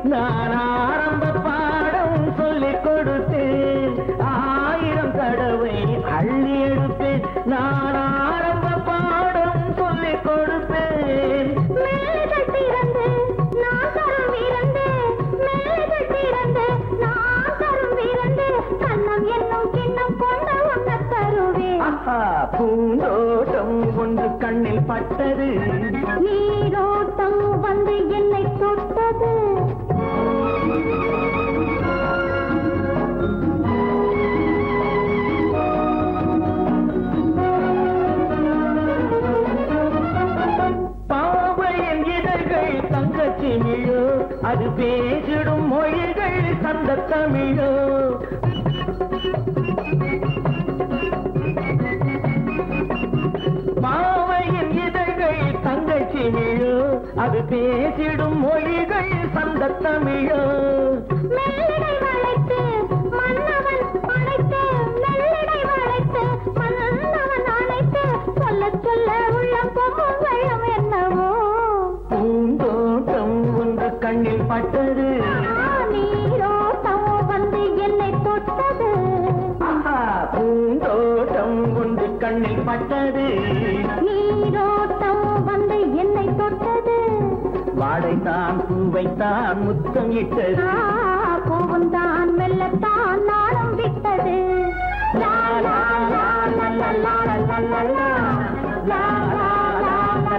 நான் ஆரம்ப பாடம் சொல்லிக் கொடுத்தேன் 1000 தடவை அள்ளி எடுத்தேன் நான் ஆரம்ப பாடம் சொல்லிக் கொடுத்தேன் மேல்கள் திறந்து நான் தரும் விருந்து மேல்கள் திறந்து நான் தரும் விருந்து கண்ணம் என்னும் கிண்ணம் கொண்டு உன்ன தருவேன் பூந்தோட்டம் ஒன்று கண்ணில் பட்டது நீரோட்டம் வந்து என்னை தொட்டது பாவையின் இதழ்கள் தங்கச்சிமிழோ அது பேசிடும் மொழிகள் சந்த தமிழோ பாவையின் இதழ்கள் தங்கச்சிமிழோ அது பேசிடும் மொழிகள் சந்த தமிழோ மெல்லிடை வளைத்து மன்னவன் அழைத்து மெல்லிடை வளைத்து மன்னவன் அழைத்து சொல்ல சொல்ல உள்ளம் பொங்கும் வெள்ளம் என்னவோ பூந்தோட்டம் ஒன்று கண்ணில் பட்டது நீரோட்டம் வந்து என்னை தொட்டது பூந்தோட்டம் ஒன்று கண்ணில் பட்டது நீரோட்டம் வந்து என்னை தொட்டது வாடைத்தான் பூவைத்தான் முத்தம் இட்டது பூவுந்தான் மெல்லத்தான் நாளும் விட்டது லா லா லா லா லா லா லா லா லா லா லா லா லா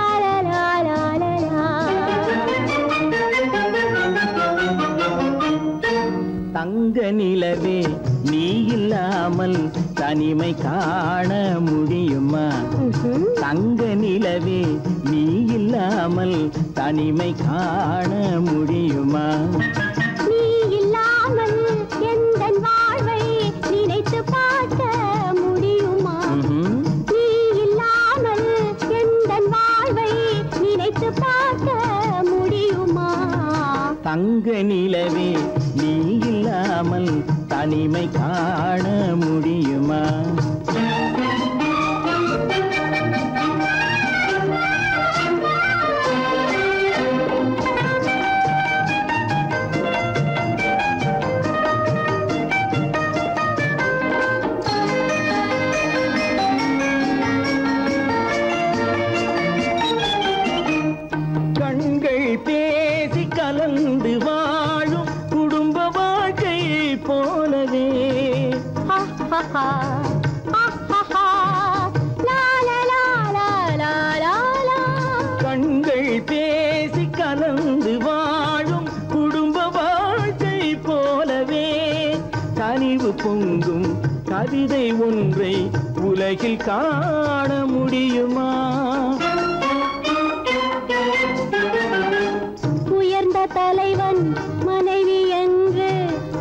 லா லா லா லா தங்க நிலவே நீ இல்லாமல் தனிமை காண முடியுமா தங்க நிலவே நீ இல்லாமல் தனிமை காண முடியுமா நீ இல்லாமல் எந்தன் வாழ்வை நினைத்து பார்க்க முடியுமா நீ இல்லாமல் எந்தன் வாழ்வை நினைத்து பார்க்க முடியுமா தங்க நிலவே நீ இல்லாமல் தனிமை காண முடியுமா கண்கள் பேசி கலந்து வாழும் குடும்ப வாழ்க்கை போலவே தந்தை ஒன்றை உலகில் காண முடியுமா? உயர்ந்த தலைவன் மனைவி என்று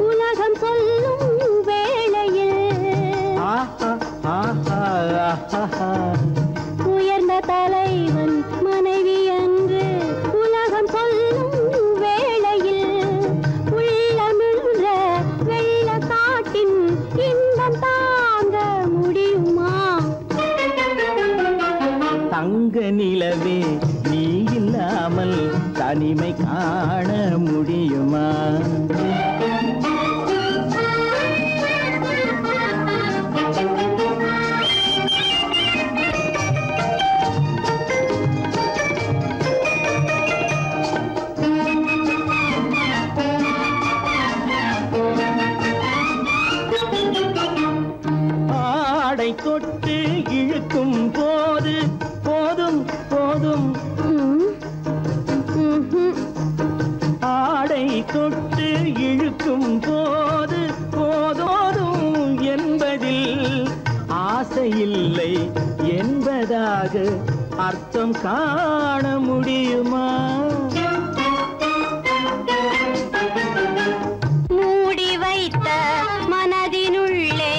உலகம் சொல்லும் வேளையில் உயர்ந்த தலைவன் மனைவி என்று உலகம் சொல்லும் வேளையில் உள்ளமிழ்ற வெள்ள காட்டின் இன்பம் தாங்க முடியுமா? தங்க நிலவே நீ இல்லாமல் தனிமை காண முடியுமா? ஆடை தொட்டு இழுக்கும் போது போதும் போதும் ஆடை தொட்டு இழுக்கும் போது போதோதும் என்பதில் ஆசையில்லை என்பதாக அர்த்தம் காண முடியுமா? மூடி வைத்த மனதினுள்ளே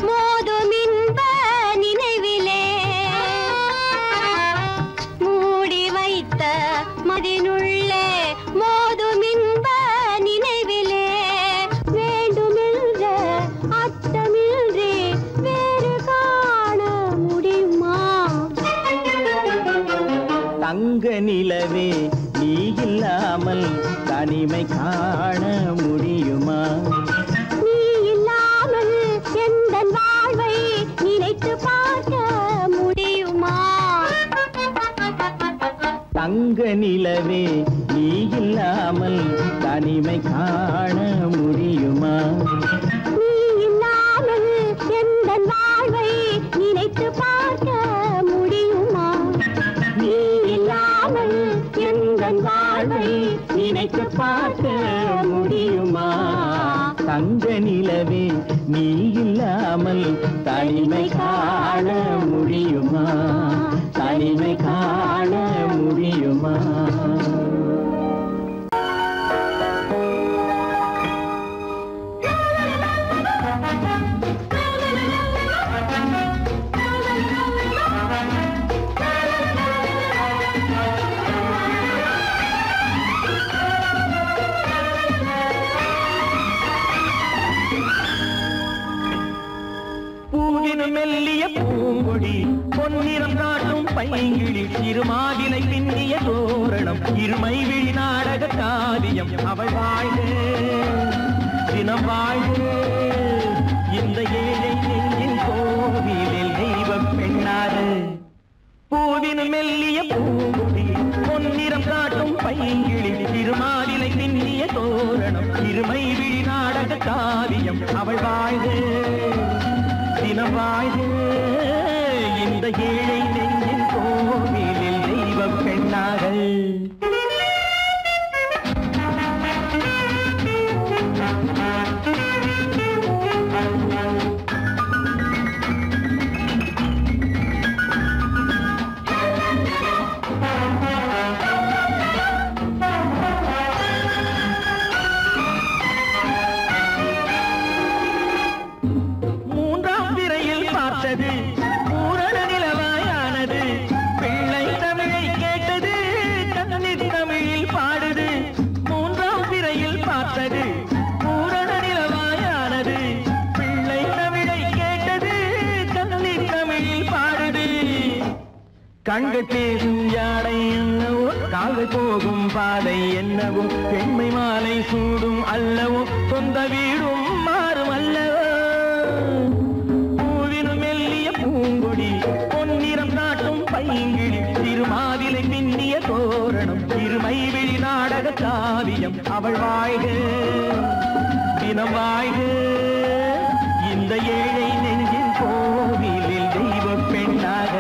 மோதும் இன்ப நினைவிலே மூடி வைத்த மனதினுள்ளே மோதும் இன்ப நினைவிலே வேண்டுமென்ற அச்சமின்றி வேறு காண முடியுமா? தங்க நிலவே நீ இல்லாமல் தனிமை காண முடியுமா? நீ இல்லாமல் எந்தன் வாழ்வை நினைத்து பார்க்க முடியுமா? தங்க நிலவே நீ இல்லாமல் தனிமை காண முடியுமா? நீ இல்லாமல் எந்தன் வாழ்வை நினைத்து பார்க்க முடியுமா? நீ இல்லாமல் எந்தன் வாழ்வை நினைத்து பார்க்க முடியுமா? தங்க நிலவே நீ இல்லாமல் தனிமை காண முடியுமா? தனிமை காண முடியுமா? பூவினும் மெல்லிய பூங்கொடி பொன்னிறம் காட்டும் பைங்கிழி திருமாதிலை பின்னிய தோரணம் இருமை விழி நாடக காவியம் அவள் வாழ்க தினம் வாழ்க இந்த ஏழை நெஞ்சின் கோவிலில் தெய்வ பெண்ணாக. பூவினும் மெல்லிய பூங்கொடி பொன்னிறம் காட்டும் பைங்கிழி திருமாதிலை பின்னிய தோரணம் இருமை விழி நாடக காவியம் அவள் வாழ்க தினம் வாழ்க இந்த ஏழை நெஞ்சின் கோவிலில் தெய்வ பெண்ணாக. பூரண நிலவாயானது பிள்ளை தமிழை கேட்டது கண்ணீர் தமிழில் பாடுது. மூன்றாம் பிறையில் பார்த்தது பூரண நிலவாயானது பிள்ளை தமிழை கேட்டது கண்ணீர் தமிழில் பாடுது. கண்கள் பேசும் யாடை என்னவோ கால்கள் போகும் பாதை என்னவோ பெண்மை மாலை சூடும் அல்லவோ சொந்த வீடும் மாறும் அல்லவோ. பூங்கொடி பொன்னிறம் காட்டும் பைங்கிழி திருமாதிலை பின்னிய தோரணம் இருமை விழி நாடக காவியம் அவள் வாழ்க தினம் வாழ்க இந்த ஏழை நெஞ்சின் கோவிலில் தெய்வ பெண்ணாக.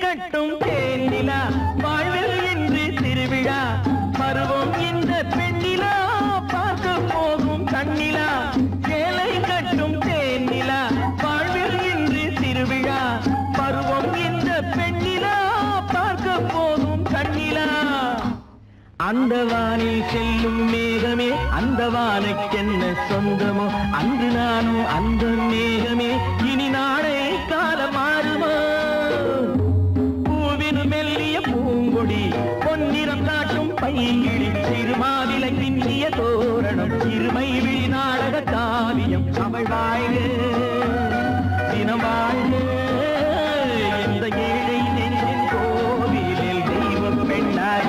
கட்டும் தேனிலா வாழ்வில் இன்று திருவிழா பருவம் இந்த பெண்ணிலா பார்க்க போகும் கண்ணிலா சேலை கட்டும் தேனிலா வாழ்வில் இன்று திருவிழா பருவம் இந்த பெண்ணிலா பார்க்க போகும் கண்ணிலா அந்த வானில் செல்லும் மேகமே அந்த வானுக்கென்ன சொந்தமோ அன்று நானும் அந்த மேகமே இனி நாளை காலம் மாறுமோ பூவின் மெல்லிய பூங்கொடி பொன்னிறம் காட்டும் பைங்கிழி திருமாவிலை பின்னிய தோரணம் இருமை விழி நாடக காவியம் அவள் வாழ்க தினம் வாழ்க இந்த ஏழை நெஞ்சின் கோவிலில் தெய்வம் பெண்ணாக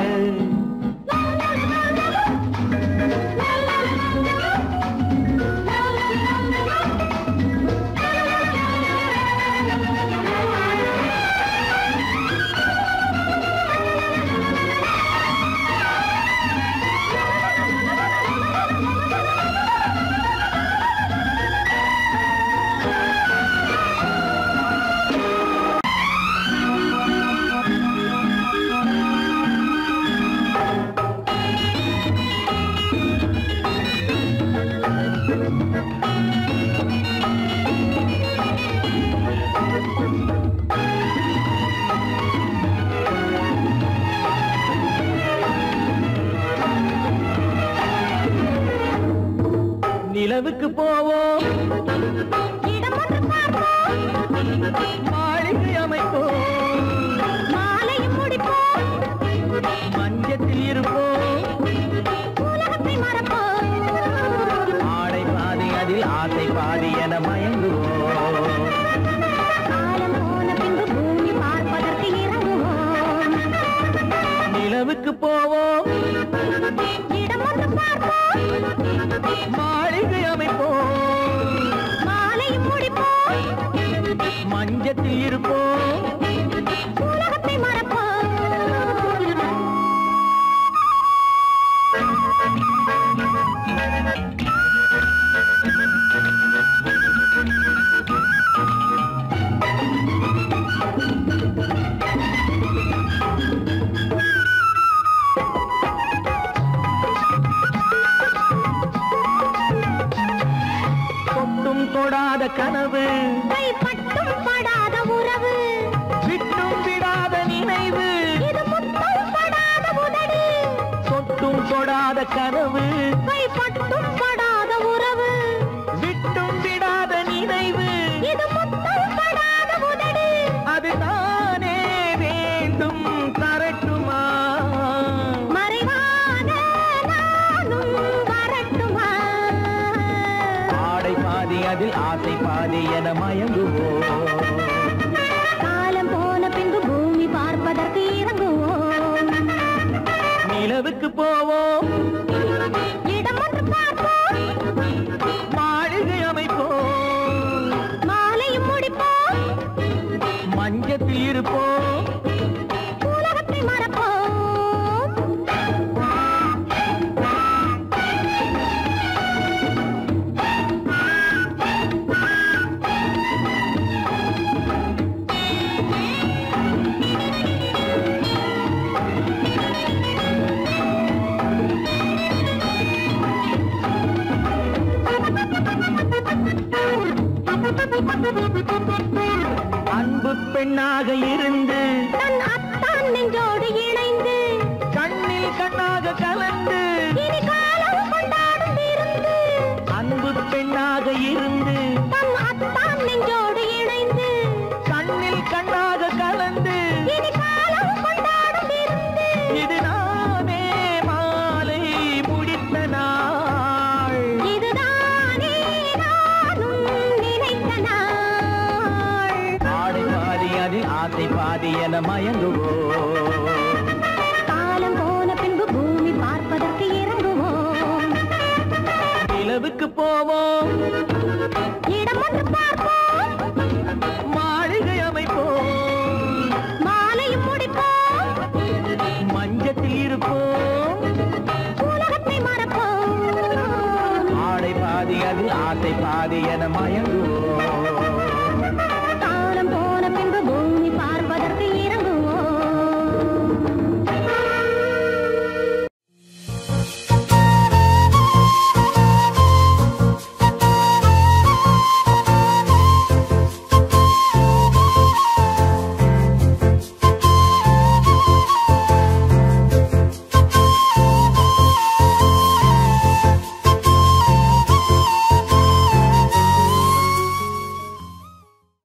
நிலவுக்கு போவோம் மாளிகை அமைப்போம் மாலையும் முடிப்போம் மஞ்சத்தில் இருப்போம் உலகத்தை மறப்போம் ஆடை பாதி அதில் ஆசை பாதி என மயங்குவோம் காலம் போன பின்பு பூமி பார்ப்பதற்கு இறங்குவோம் நிலவுக்கு போவோம் இடம் ஒன்று பார்ப்போம் மாளிகை அமைப்போம் மாலையும் முடிப்போம் மஞ்சத்தில் இருப்போம் உலகத்தை மறப்போம் தொட்டும் தொடாத கனவு கைப்பட்டும் படாத உறவு விட்டும் விடாத நினைவு இது முத்தம் படாத உதடு தொட்டும் தொடாத கனவு கைப்பட்டும் படாத உறவு விட்டும் விடாத நினைவு இது முத்தம் படாத உதடு அதுதானே வேண்டும் தரட்டுமா மறைவான நானும் வரட்டுமா ஆடை பாதி அதில் ஆசை பாதி என மயங்குவோம் காலம் போன பின்பு பூமி பார்ப்பதற்கு இறங்குவோம் நிலவுக்கு போவோம் இடம் ஒன்று பார்ப்போம் மாளிகை அமைப்போம் மாலையும் முடிப்போம் மஞ்சத்தில் இருப்போம் உலகத்தை மறப்போம் அன்பு பெண்ணாக இருந்து தன் அத்தான் நெஞ்சோடு இணைந்து கண்ணில் கண்ணாக கலந்து இனி காலம் கொண்டாடும் இருந்து அன்பு பெண்ணாக இருந்து தன் அத்தான் நெஞ்சோடு இணைந்து கண்ணில் கண்ணாக கலந்து இனி காலம் கொண்டாடும் இருந்து இது நானே மாலை முடித்த நாள் இதுதானே நானும் நினைத்த நாள் ஆடை பாதி அதில் ஆசை பாதி என மயங்குவோம் காலம் போன பின்பு பூமி பார்ப்பதற்கு இறங்குவோம் நிலவுக்கு போவோம் இடம் ஒன்று பார்ப்போம் மாளிகை அமைப்போம் மாலையும் முடிப்போம் மஞ்சத்தில் இருப்போம் உலகத்தை மறப்போம் ஆடை பாதி அதில் ஆசை பாதி என மயங்குவோம்